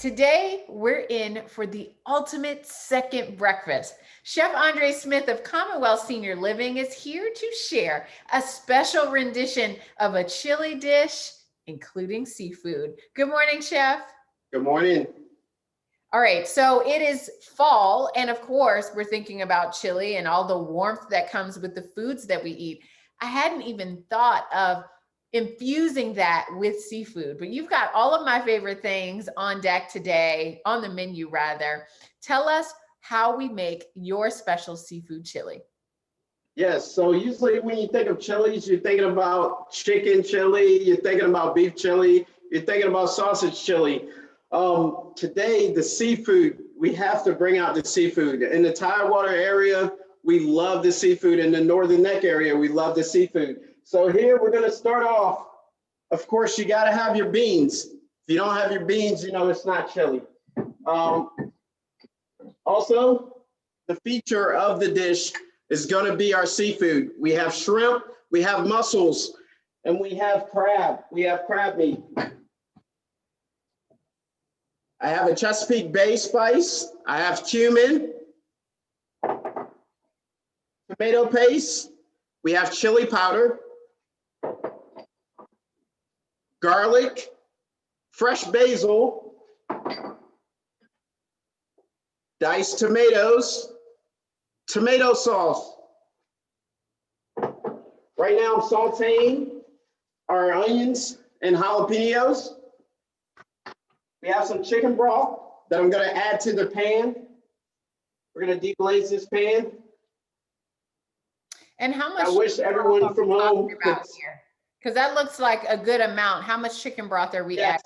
Today, we're in for the ultimate second breakfast. Chef Andre Smith of Commonwealth Senior Living is here to share a special rendition of a chili dish, including seafood. Good morning, Chef. Good morning. All right, so it is fall, and of course, we're thinking about chili and all the warmth that comes with the foods that we eat. I hadn't even thought of infusing that with seafood, but you've got all of my favorite things on deck today, on the menu rather. Tell us how we make your special seafood chili. Yes, so usually when you think of chilies, you're thinking about chicken chili, you're thinking about beef chili, you're thinking about sausage chili. Today, the seafood, we have to bring out the seafood. In the Tidewater area, we love the seafood. In the Northern Neck area, we love the seafood. So here we're gonna start off. Of course, you gotta have your beans. If you don't have your beans, you know it's not chili. Also, the feature of the dish is gonna be our seafood. We have shrimp, we have mussels, and we have crab. We have crab meat. I have a Chesapeake Bay spice. I have cumin, tomato paste. We have chili powder, garlic, fresh basil, diced tomatoes, tomato sauce. Right now I'm sauteing our onions and jalapenos. We have some chicken broth that I'm gonna add to the pan. We're gonna deglaze this pan. And how much? I wish everyone from home could. Because that looks like a good amount. How much chicken broth are we adding?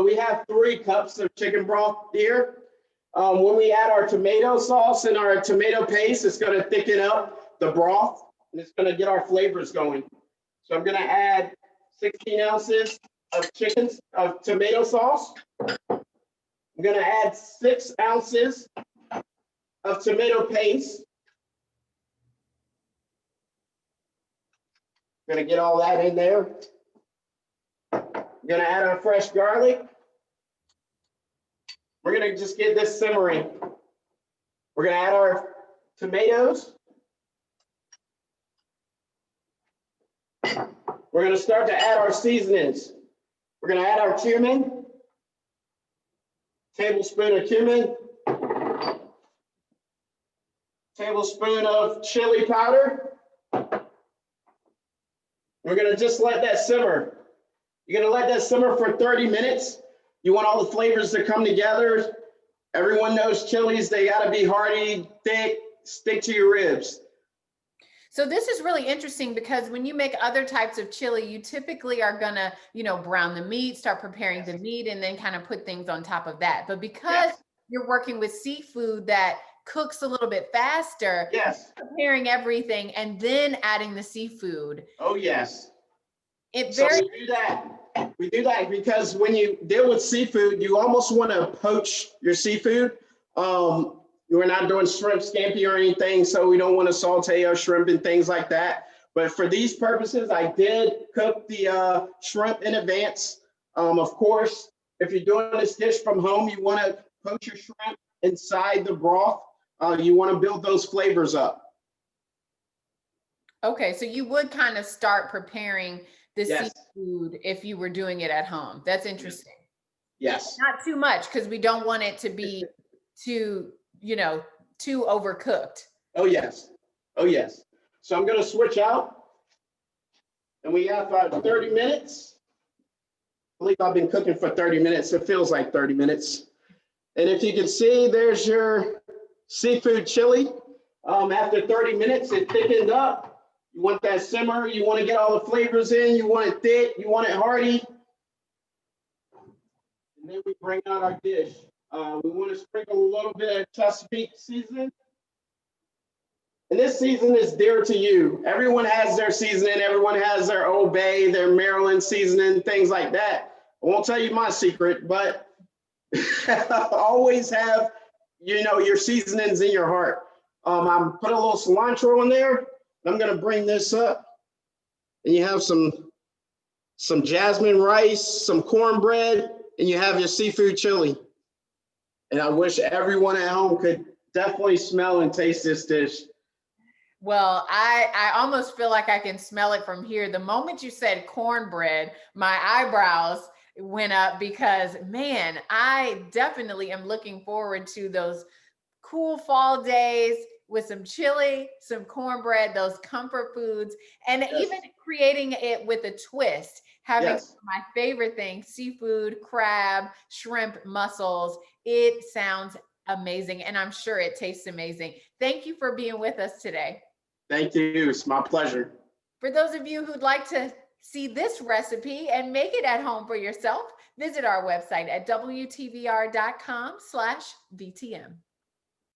We have 3 cups of chicken broth here. When we add our tomato sauce and our tomato paste, it's gonna thicken up the broth and it's gonna get our flavors going. So I'm gonna add 16 ounces of tomato sauce. I'm gonna add 6 ounces of tomato paste. Gonna get all that in there. I'm gonna add our fresh garlic. We're gonna just get this simmering. We're gonna add our tomatoes. We're gonna start to add our seasonings. We're gonna add our cumin, tablespoon of cumin, tablespoon of chili powder. We're gonna just let that simmer. You're gonna let that simmer for 30 minutes. You want all the flavors to come together. Everyone knows chilies, they gotta be hearty, thick, stick to your ribs. So this is really interesting because when you make other types of chili, you typically are gonna, brown the meat, start preparing the meat, and then kind of put things on top of that. But because you're working with seafood that cooks a little bit faster, preparing everything and then adding the seafood. Oh yes. We do that because when you deal with seafood, you almost want to poach your seafood. We're not doing shrimp scampi or anything, so we don't want to saute our shrimp and things like that. But for these purposes, I did cook the shrimp in advance. Of course, if you're doing this dish from home, you want to poach your shrimp inside the broth. You want to build those flavors up. Okay, so you would kind of start preparing the seafood if you were doing it at home. That's interesting. Yes. Not too much because we don't want it to be too overcooked. Oh yes. Oh yes. So I'm going to switch out, and we have 30 minutes. I believe I've been cooking for 30 minutes. It feels like 30 minutes. And if you can see, there's your seafood chili. After 30 minutes, it thickened up. You want that simmer. You want to get all the flavors in. You want it thick. You want it hearty. And then we bring out our dish. We want to sprinkle a little bit of Chesapeake seasoning. And this season is dear to you. Everyone has their seasoning. Everyone has their Old Bay, their Maryland seasoning, things like that. I won't tell you my secret, but always have, your seasonings in your heart. I'm put a little cilantro in there. I'm gonna bring this up, and you have some jasmine rice, some cornbread, and you have your seafood chili. And I wish everyone at home could definitely smell and taste this dish. Well, I almost feel like I can smell it from here. The moment you said cornbread, my eyebrows went up because, man, I definitely am looking forward to those cool fall days with some chili, some cornbread, those comfort foods, and even Yes. creating it with a twist, having Yes. my favorite thing, seafood, crab, shrimp, mussels. It sounds amazing, and I'm sure it tastes amazing. Thank you for being with us today. Thank you. It's my pleasure. For those of you who'd like to see this recipe and make it at home for yourself, visit our website at wtvr.com/VTM.